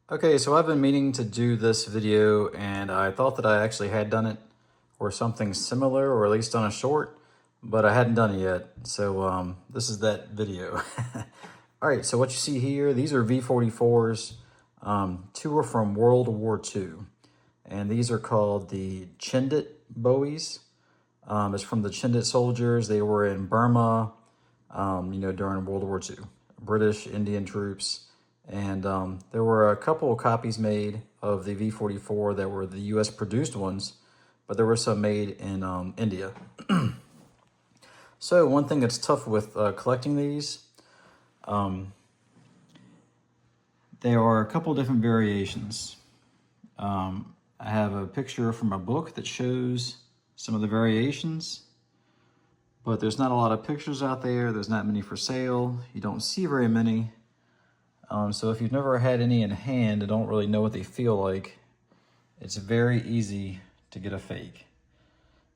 Okay, so I've been meaning to do this video and I thought that I actually had done it or something similar, or at least done a short, but I hadn't done it yet. So this is that video. All right, so what you see here, these are V-44s. Two are from World War II, and these are called the Chindit Bowies. It's from the Chindit soldiers. They were in Burma, during World War II, British Indian troops. And there were a couple of copies made of the V-44 that were the US produced ones, but there were some made in India. So one thing that's tough with collecting these, there are a couple different variations. I have a picture from a book that shows some of the variations, but there's not a lot of pictures out there. There's not many for sale. You don't see very many. So if you've never had any in hand and don't really know what they feel like, it's very easy to get a fake.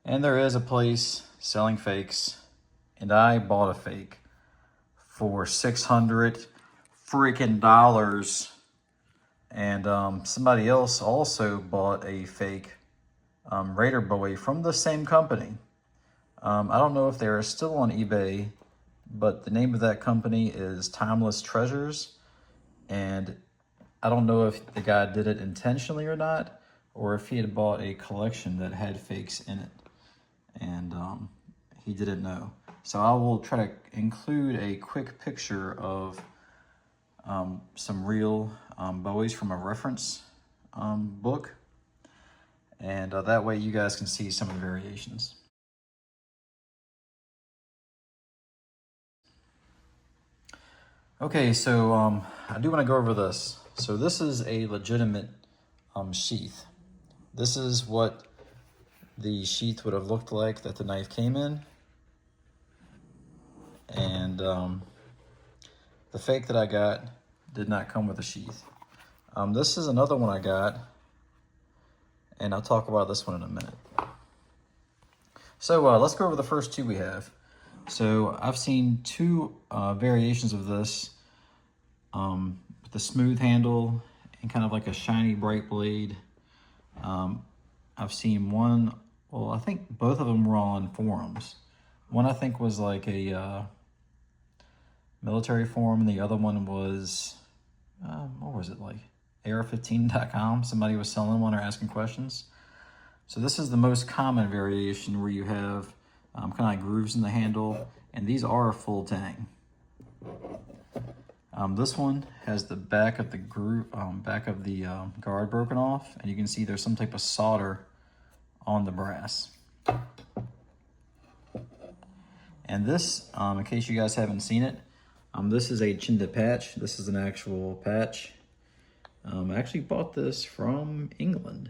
And there is a place selling fakes, and I bought a fake for $600 freaking dollars. And somebody else also bought a fake Raider Bowie from the same company. I don't know if they're still on eBay, but the name of that company is Timeless Treasures. And I don't know if the guy did it intentionally or not, or if he had bought a collection that had fakes in it, and he didn't know. So I will try to include a quick picture of some real Bowies from a reference book, and that way you guys can see some of the variations. Okay, so I do want to go over this. So this is a legitimate sheath. This is what the sheath would have looked like that the knife came in. And the fake that I got did not come with a sheath. This is another one I got, and I'll talk about this one in a minute. So let's go over the first two we have. So I've seen two variations of this, with the smooth handle and kind of like a shiny bright blade. I've seen one, well, I think both of them were on forums. One I think was like a military forum, and the other one was, what was it, like AR15.com? Somebody was selling one or asking questions. So this is the most common variation, where you have kind of like grooves in the handle, and these are full tang. This one has the back of the groove, back of the guard broken off, and you can see there's some type of solder on the brass. And this, in case you guys haven't seen it, this is a Chindit patch. This is an actual patch. I actually bought this from England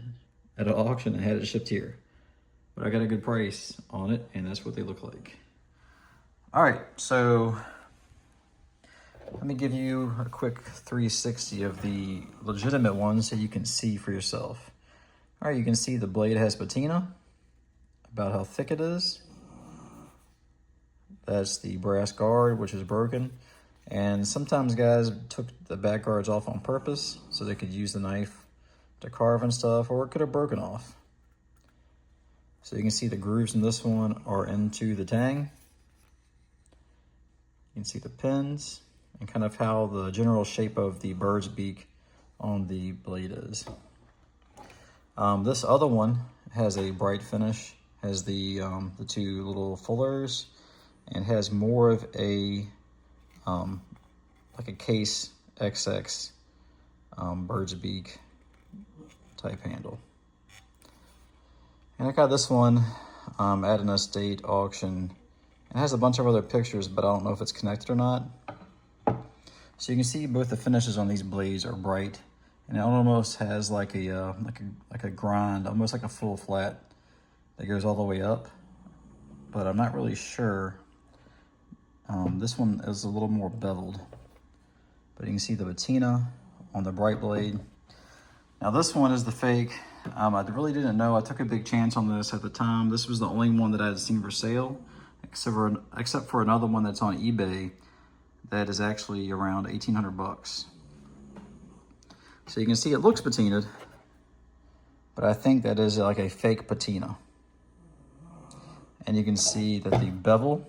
at an auction and had it shipped here. But I got a good price on it, and that's what they look like. All right, so let me give you a quick 360 of the legitimate ones so you can see for yourself. All right, you can see the blade has patina, about how thick it is. That's the brass guard, which is broken. And sometimes guys took the back guards off on purpose so they could use the knife to carve and stuff, or it could have broken off. So you can see the grooves in this one are into the tang. You can see the pins and kind of how the general shape of the bird's beak on the blade is. This other one has a bright finish, has the two little fullers, and has more of a like a case XX bird's beak type handle. And I got this one at an estate auction. It has a bunch of other pictures, but I don't know if it's connected or not. So you can see both the finishes on these blades are bright, and it almost has like a grind, almost like a full flat that goes all the way up. But I'm not really sure. This one is a little more beveled, but you can see the patina on the bright blade. Now this one is the fake. I really didn't know. I took a big chance on this at the time. This was the only one that I had seen for sale, except for another one that's on eBay that is actually around 1,800 bucks. So you can see it looks patinaed, but I think that is like a fake patina. And you can see that the bevel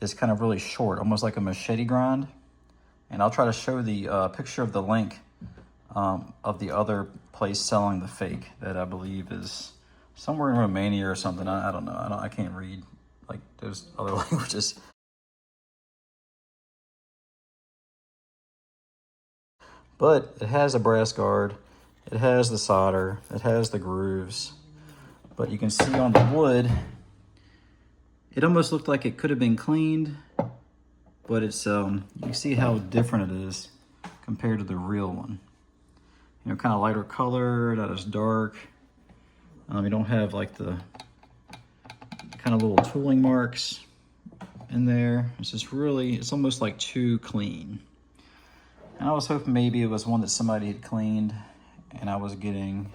is kind of really short, almost like a machete grind. And I'll try to show the picture of the link of the other place selling the fake that I believe is somewhere in Romania or something. I don't know. I can't read like those other languages. But it has a brass guard. It has the solder. It has the grooves. But you can see on the wood, it almost looked like it could have been cleaned, but it's you can see how different it is compared to the real one. You know, kind of lighter color, not as dark. You don't have like the kind of little tooling marks in there. It's just really, it's almost like too clean. And I was hoping maybe it was one that somebody had cleaned and I was getting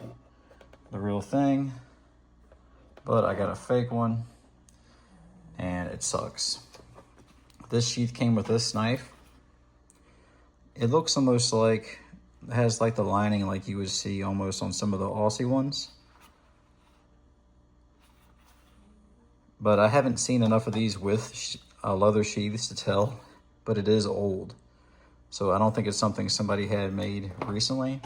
the real thing, but I got a fake one and it sucks. This sheath came with this knife. It looks almost like, it has like the lining like you would see almost on some of the Aussie ones. But I haven't seen enough of these with leather sheaths to tell, but it is old. So I don't think it's something somebody had made recently.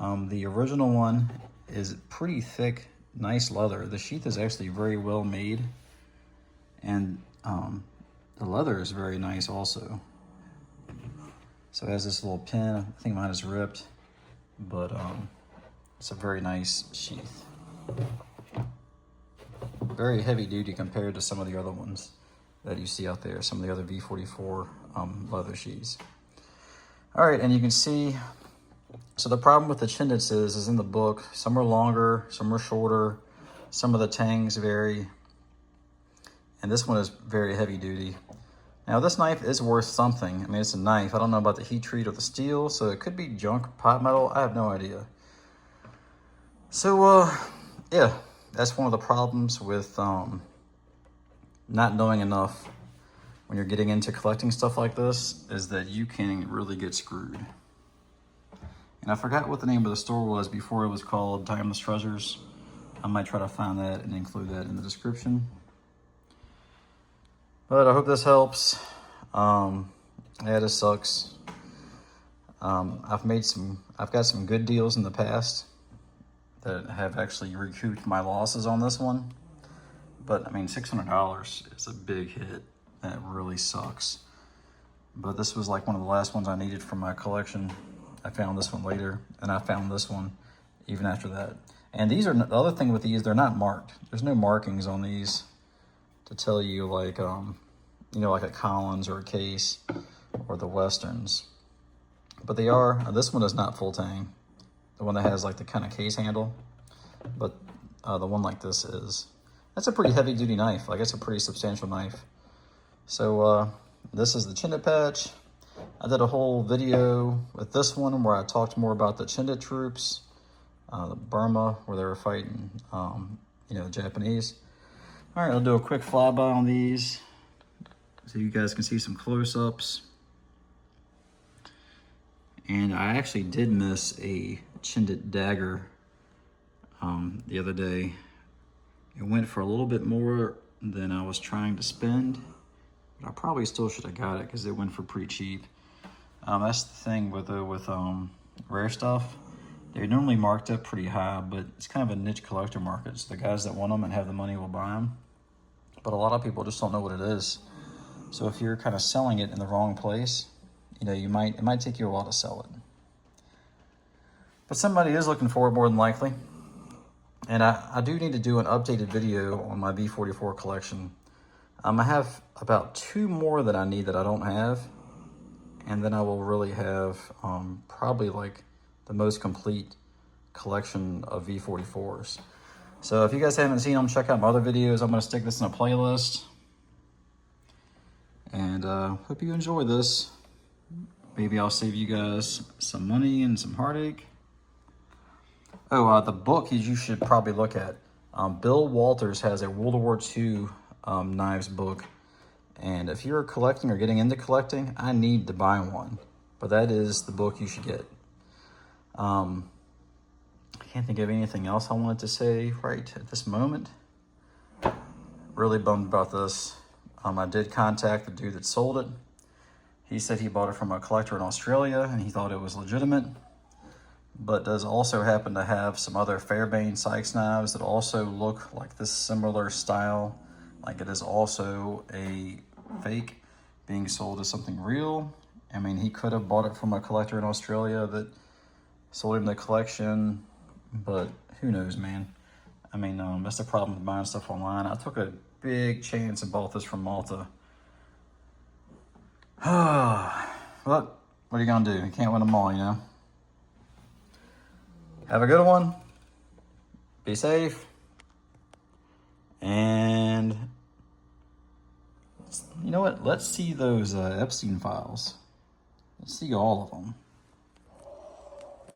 The original one is pretty thick, nice leather. The sheath is actually very well made. And the leather is very nice also. So it has this little pin. I think mine is ripped, but it's a very nice sheath. Very heavy duty compared to some of the other ones that you see out there, some of the other V-44 leather sheaths. All right, and you can see, so the problem with the Chindits is in the book, some are longer, some are shorter, some of the tangs vary, and this one is very heavy duty. Now this knife is worth something. I mean, it's a knife. I don't know about the heat treat or the steel, so it could be junk pot metal. I have no idea. So, yeah, that's one of the problems with not knowing enough when you're getting into collecting stuff like this, is that you can really get screwed. And I forgot what the name of the store was before it was called Timeless Treasures. I might try to find that and include that in the description. But I hope this helps. Yeah, this sucks. I've got some good deals in the past that have actually recouped my losses on this one. But I mean, $600 is a big hit. That really sucks. But this was like one of the last ones I needed for my collection. I found this one later, and I found this one even after that. And these are, the other thing with these, they're not marked. There's no markings on these to tell you like, you know, like a Collins or a Case or the Westerns. But they are, this one is not full tang. The one that has like the kind of case handle, but the one like this is. That's a pretty heavy duty knife. Like, it's a pretty substantial knife. So this is the Chindit patch. I did a whole video with this one where I talked more about the Chindit troops, Burma, where they were fighting, you know, the Japanese. All right, I'll do a quick flyby on these so you guys can see some close-ups. And I actually did miss a Chindit dagger the other day. It went for a little bit more than I was trying to spend, but I probably still should have got it because it went for pretty cheap. That's the thing with rare stuff. They're normally marked up pretty high, but it's kind of a niche collector market. So the guys that want them and have the money will buy them. But a lot of people just don't know what it is. So if you're kind of selling it in the wrong place, you know, it might take you a while to sell it. But somebody is looking for it more than likely. And I do need to do an updated video on my V-44 collection. I have about 2 more that I need that I don't have. And then I will really have probably like the most complete collection of V-44s. So if you guys haven't seen them, check out my other videos. I'm going to stick this in a playlist. And hope you enjoy this. Maybe I'll save you guys some money and some heartache. Oh, the book you should probably look at. Bill Walters has a World War II knives book. And if you're collecting or getting into collecting, I need to buy one. But that is the book you should get. I can't think of anything else I wanted to say right at this moment. Really bummed about this. I did contact the dude that sold it. He said he bought it from a collector in Australia and he thought it was legitimate, but does also happen to have some other Fairbairn Sykes knives that also look like this similar style. Like it is also a fake being sold as something real. I mean, he could have bought it from a collector in Australia that sold him the collection, but who knows, man. I mean, that's the problem with buying stuff online. I took a big chance and bought this from Malta. But what are you gonna do? You can't win them all, you know? Have a good one. Be safe. And you know what? Let's see those Epstein files. Let's see all of them.